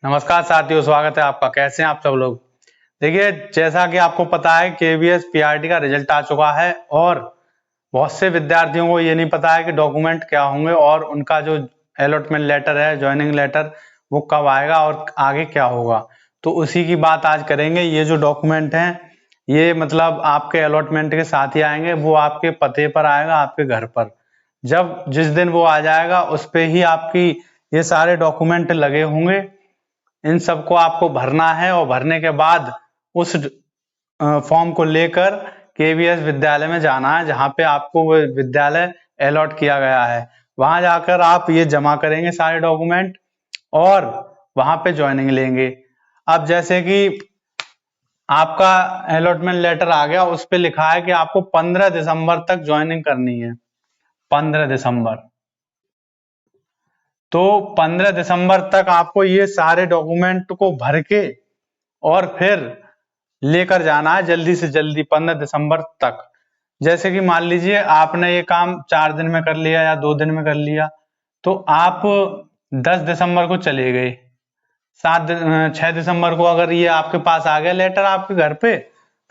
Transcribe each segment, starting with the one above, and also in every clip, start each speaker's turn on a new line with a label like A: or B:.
A: नमस्कार साथियों, स्वागत है आपका। कैसे हैं आप सब लोग। देखिए, जैसा कि आपको पता है केवीएस पीआरटी का रिजल्ट आ चुका है और बहुत से विद्यार्थियों को ये नहीं पता है कि डॉक्यूमेंट क्या होंगे और उनका जो अलॉटमेंट लेटर है, ज्वाइनिंग लेटर, वो कब आएगा और आगे क्या होगा। तो उसी की बात आज करेंगे। ये जो डॉक्यूमेंट हैं ये मतलब आपके अलॉटमेंट के साथ ही आएंगे, वो आपके पते पर आएगा, आपके घर पर। जब जिस दिन वो आ जाएगा उस पे ही आपकी ये सारे डॉक्यूमेंट लगे होंगे। इन सबको आपको भरना है और भरने के बाद उस फॉर्म को लेकर केवीएस विद्यालय में जाना है, जहां पे आपको वो विद्यालय अलॉट किया गया है। वहां जाकर आप ये जमा करेंगे सारे डॉक्यूमेंट और वहां पे ज्वाइनिंग लेंगे। अब जैसे कि आपका अलॉटमेंट लेटर आ गया, उस पे लिखा है कि आपको 15 दिसंबर तक ज्वाइनिंग करनी है। 15 दिसंबर। तो 15 दिसंबर तक आपको ये सारे डॉक्यूमेंट को भर के और फिर लेकर जाना है जल्दी से जल्दी 15 दिसंबर तक। जैसे कि मान लीजिए आपने ये काम 4 दिन में कर लिया या 2 दिन में कर लिया, तो आप 10 दिसंबर को चले गए। 6 दिसंबर को अगर ये आपके पास आ गया लेटर आपके घर पे,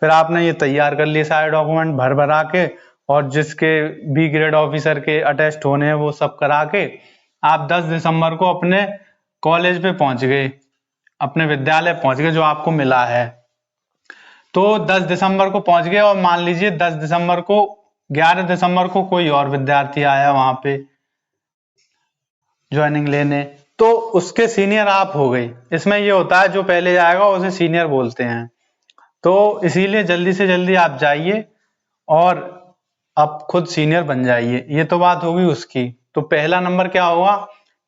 A: फिर आपने ये तैयार कर लिए सारे डॉक्यूमेंट भर भरा के, और जिसके बी ग्रेड ऑफिसर के अटेस्ट होने हैं वो सब करा के आप 10 दिसंबर को अपने कॉलेज पे पहुंच गए, अपने विद्यालय पहुंच गए जो आपको मिला है। तो 10 दिसंबर को पहुंच गए और मान लीजिए 10 दिसंबर को 11 दिसंबर को कोई और विद्यार्थी आया वहां पे ज्वाइनिंग लेने, तो उसके सीनियर आप हो गई। इसमें ये होता है जो पहले जाएगा उसे सीनियर बोलते हैं। तो इसीलिए जल्दी से जल्दी आप जाइए और आप खुद सीनियर बन जाइए। ये तो बात होगी उसकी। तो पहला नंबर क्या होगा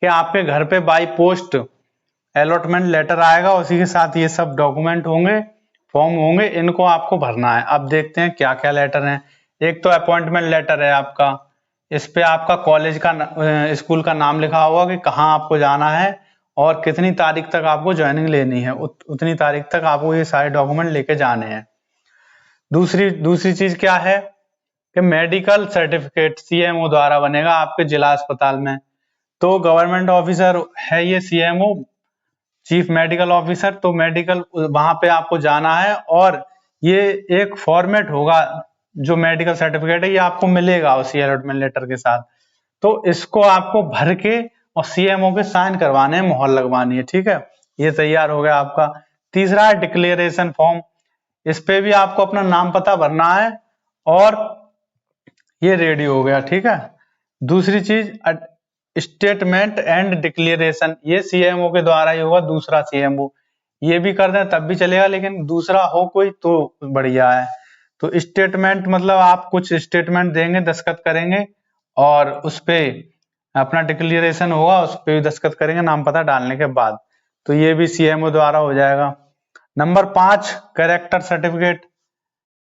A: कि आपके घर पे बाई पोस्ट अलॉटमेंट लेटर आएगा, उसी के साथ ये सब डॉक्यूमेंट होंगे, फॉर्म होंगे, इनको आपको भरना है। अब देखते हैं क्या क्या लेटर हैं। एक तो अपॉइंटमेंट लेटर है आपका। इस पे आपका कॉलेज का स्कूल का नाम लिखा होगा कि कहाँ आपको जाना है और कितनी तारीख तक आपको ज्वाइनिंग लेनी है। उतनी तारीख तक आपको ये सारे डॉक्यूमेंट लेके जाने हैं। दूसरी चीज क्या है कि मेडिकल सर्टिफिकेट सीएमओ द्वारा बनेगा आपके जिला अस्पताल में। तो गवर्नमेंट ऑफिसर है ये सीएमओ, चीफ मेडिकल ऑफिसर। तो मेडिकल वहां पे आपको जाना है और ये एक फॉर्मेट होगा, जो मेडिकल सर्टिफिकेट है ये आपको मिलेगा उसी अलॉटमेंट लेटर के साथ। तो इसको आपको भर के और सीएमओ के साइन करवाने हैं, मोहर लगवानी है। ठीक है, ये तैयार हो गया आपका। तीसरा है डिक्लेरेशन फॉर्म। इस पे भी आपको अपना नाम पता भरना है और ये रेडी हो गया। ठीक है। दूसरी चीज स्टेटमेंट एंड डिक्लेरेशन, ये सीएमओ के द्वारा ही होगा, दूसरा सीएमओ। ये भी कर दें तब भी चलेगा, लेकिन दूसरा हो कोई तो बढ़िया है। तो स्टेटमेंट मतलब आप कुछ स्टेटमेंट देंगे, दस्तखत करेंगे और उस पे अपना डिक्लेरेशन होगा, उस पे भी दस्तखत करेंगे नाम पता डालने के बाद। तो ये भी सीएमओ द्वारा हो जाएगा। Number 5 character certificate.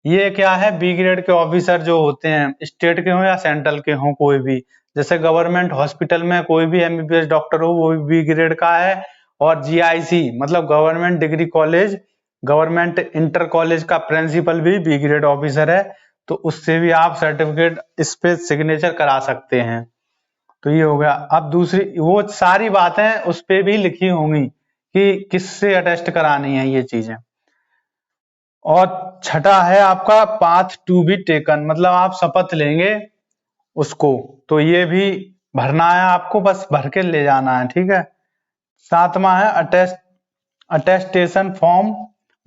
A: ये क्या है, बी ग्रेड के ऑफिसर जो होते हैं, स्टेट के हों या सेंट्रल के हों, कोई भी, जैसे गवर्नमेंट हॉस्पिटल में कोई भी एमबीबीएस डॉक्टर हो वो भी बी ग्रेड का है। और जीआईसी मतलब government degree college, government inter college का प्रिंसिपल भी बी ग्रेड ऑफिसर है। तो उससे भी आप सर्टिफिकेट इस पे सिग्नेचर करा सकते हैं। तो ये हो गया। अब दूसरी वो सारी बातें उस पे भी लिखी होंगी कि किससे अटेस्ट करानी है ये चीजें। और छठा है आपका पाथ टू बी टेकन, मतलब आप शपथ लेंगे उसको, तो ये भी भरना है आपको, बस भर के ले जाना है। ठीक है। सातवां है अटेस्टेशन फॉर्म,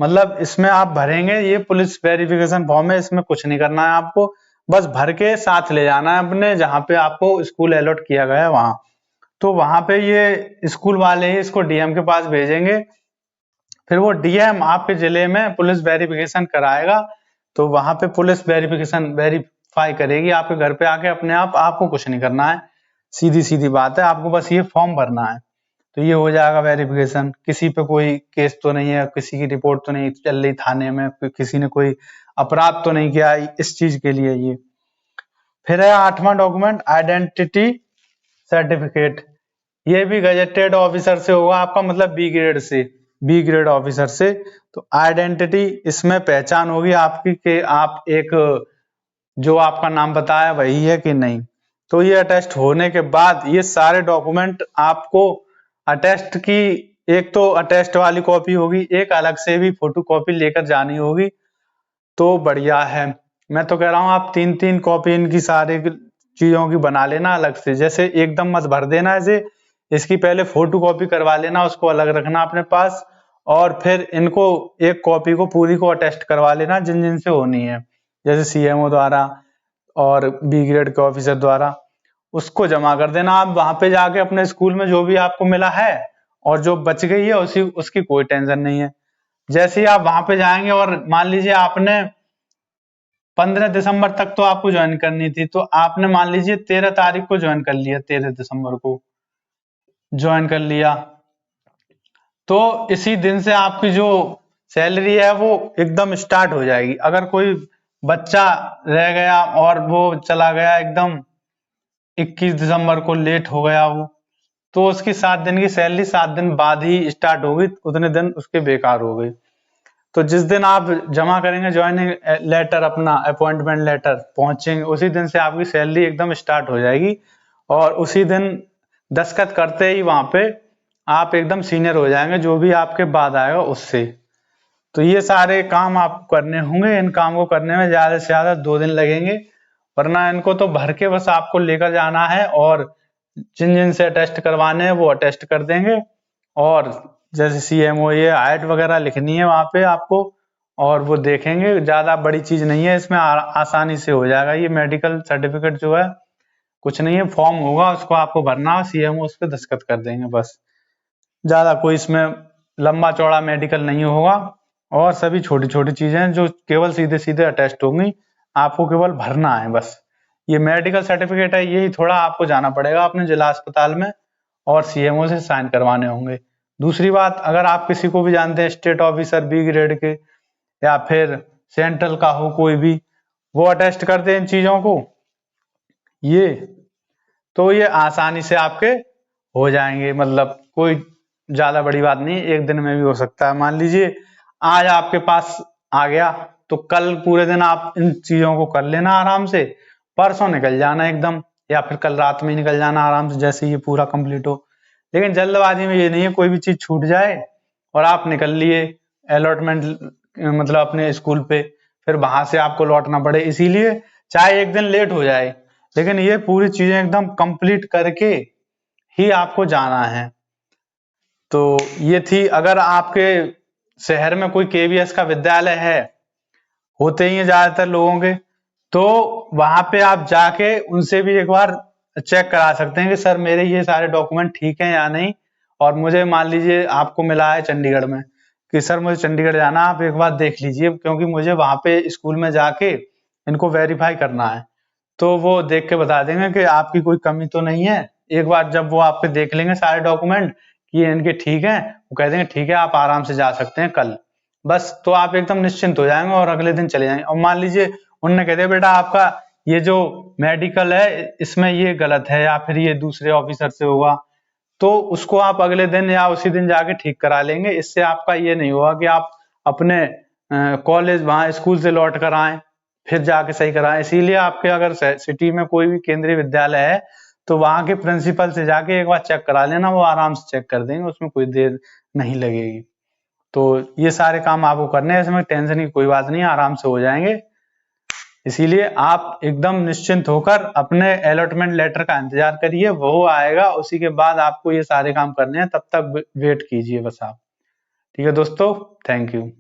A: मतलब इसमें आप भरेंगे, ये पुलिस वेरिफिकेशन फॉर्म है, इसमें कुछ नहीं करना है आपको, बस भर के साथ ले जाना है अपने, जहां पे आपको स्कूल अलॉट किया गया है वहां। तो वहां पे ये स्कूल वाले ही इसको डीएम के पास भेजेंगे, फिर वो डीएम आपके जिले में पुलिस वेरिफिकेशन कराएगा। तो वहां पे पुलिस वेरीफाई करेगी आपके घर पे आके अपने आप, आपको कुछ नहीं करना है, सीधी सीधी बात है, आपको बस ये फॉर्म भरना है। तो ये हो जाएगा वेरिफिकेशन। किसी पे कोई केस तो नहीं है, किसी की रिपोर्ट तो नहीं चल रही थाने में, किसी ने कोई अपराध तो नहीं किया इस चीज के लिए ये। फिर है 8वां डॉक्यूमेंट आइडेंटिटी सर्टिफिकेट। ये भी गजेटेड ऑफिसर से होगा आपका, मतलब बी ग्रेड से, बी ग्रेड ऑफिसर से। तो आइडेंटिटी, इसमें पहचान होगी आपकी कि आप एक जो आपका नाम बताया वही है कि नहीं। तो ये अटेस्ट होने के बाद ये सारे डॉक्यूमेंट आपको अटेस्ट की एक तो अटेस्ट वाली कॉपी होगी, एक अलग से भी फोटो कॉपी लेकर जानी होगी, तो बढ़िया है। मैं तो कह रहा हूँ आप 3-3 कॉपी इनकी सारे चीजों की बना लेना अलग से, जैसे एकदम मत भर देना इसे, इसकी पहले फोटो कॉपी करवा लेना, उसको अलग रखना अपने पास, और फिर इनको एक कॉपी को पूरी को अटेस्ट करवा लेना जिन जिन से होनी है, जैसे सीएमओ द्वारा और बी ग्रेड के ऑफिसर द्वारा, उसको जमा कर देना। आप वहां पे जाके अपने स्कूल में जो भी आपको मिला है और जो बच गई है उसकी कोई टेंशन नहीं है। जैसे ही आप वहां पे जाएंगे और मान लीजिए आपने 15 दिसंबर तक तो आपको ज्वाइन करनी थी, तो आपने मान लीजिए 13 तारीख को ज्वाइन कर लिया, 13 दिसंबर को ज्वाइन कर लिया, तो इसी दिन से आपकी जो सैलरी है वो एकदम स्टार्ट हो जाएगी। अगर कोई बच्चा रह गया और वो चला गया एकदम 21 दिसंबर को लेट हो गया वो, तो उसकी 7 दिन की सैलरी 7 दिन बाद ही स्टार्ट होगी, उतने दिन उसके बेकार हो गए। तो जिस दिन आप जमा करेंगे ज्वाइनिंग लेटर, अपना अपॉइंटमेंट लेटर पहुंचेंगे, उसी दिन से आपकी सैलरी एकदम स्टार्ट हो जाएगी, और उसी दिन दस्तखत करते ही वहां पे आप एकदम सीनियर हो जाएंगे, जो भी आपके बाद आएगा उससे। तो ये सारे काम आपको करने होंगे, इन काम को करने में ज्यादा से ज्यादा 2 दिन लगेंगे, वरना इनको तो भर के बस आपको लेकर जाना है, और जिन जिन से अटेस्ट करवाने हैं वो अटेस्ट कर देंगे, और जैसे सीएमओ ये हाइट वगैरह लिखनी है वहां पे आपको, और वो देखेंगे। ज्यादा बड़ी चीज नहीं है इसमें, आसानी से हो जाएगा। ये मेडिकल सर्टिफिकेट जो है कुछ नहीं है, फॉर्म होगा उसको आपको भरना, सीएमओ उस पर दस्तखत कर देंगे बस। ज्यादा कोई इसमें लंबा चौड़ा मेडिकल नहीं होगा, और सभी छोटी छोटी चीजें जो केवल सीधे सीधे अटेस्ट होंगी, आपको केवल भरना है बस। ये मेडिकल सर्टिफिकेट है, यही थोड़ा आपको जाना पड़ेगा अपने जिला अस्पताल में और सीएमओ से साइन करवाने होंगे। दूसरी बात, अगर आप किसी को भी जानते हैं स्टेट ऑफिसर बी ग्रेड के या फिर सेंट्रल का हो कोई भी, वो अटेस्ट करते हैं इन चीजों को, ये तो ये आसानी से आपके हो जाएंगे, मतलब कोई ज्यादा बड़ी बात नहीं, एक दिन में भी हो सकता है। मान लीजिए आज आपके पास आ गया, तो कल पूरे दिन आप इन चीजों को कर लेना आराम से, परसों निकल जाना एकदम, या फिर कल रात में निकल जाना आराम से, जैसे ये पूरा कंप्लीट हो। लेकिन जल्दबाजी में ये नहीं है कोई भी चीज छूट जाए और आप निकल लिए अलॉटमेंट, मतलब अपने स्कूल पे, फिर वहां से आपको लौटना पड़े। इसीलिए चाहे एक दिन लेट हो जाए, लेकिन ये पूरी चीजें एकदम कंप्लीट करके ही आपको जाना है। तो ये थी, अगर आपके शहर में कोई केवीएस का विद्यालय है, होते ही है ज्यादातर लोगों के, तो वहां पे आप जाके उनसे भी एक बार चेक करा सकते हैं कि सर मेरे ये सारे डॉक्यूमेंट ठीक हैं या नहीं। और मुझे मान लीजिए आपको मिला है चंडीगढ़ में कि सर मुझे चंडीगढ़ जाना, आप एक बार देख लीजिए, क्योंकि मुझे वहां पे स्कूल में जाके इनको वेरीफाई करना है। तो वो देख के बता देंगे कि आपकी कोई कमी तो नहीं है। एक बार जब वो आपके देख लेंगे सारे डॉक्यूमेंट कि ये इनके ठीक हैं, वो कह देंगे ठीक है आप आराम से जा सकते हैं कल, बस। तो आप एकदम निश्चिंत हो जाएंगे और अगले दिन चले जाएंगे। और मान लीजिए उनने कह दिया बेटा आपका ये जो मेडिकल है इसमें ये गलत है, या फिर ये दूसरे ऑफिसर से होगा, तो उसको आप अगले दिन या उसी दिन जाके ठीक करा लेंगे। इससे आपका ये नहीं होगा कि आप अपने कॉलेज वहां स्कूल से लौट कर आए फिर जाके सही कराएं। इसीलिए आपके अगर सिटी में कोई भी केंद्रीय विद्यालय है, तो वहां के प्रिंसिपल से जाके एक बार चेक करा लेना, वो आराम से चेक कर देंगे, उसमें कोई देर नहीं लगेगी। तो ये सारे काम आपको करने हैं, इसमें टेंशन की कोई बात नहीं है, आराम से हो जाएंगे। इसीलिए आप एकदम निश्चिंत होकर अपने अलॉटमेंट लेटर का इंतजार करिए, वो आएगा, उसी के बाद आपको ये सारे काम करने हैं, तब तक वेट कीजिए बस आप। ठीक है दोस्तों, थैंक यू।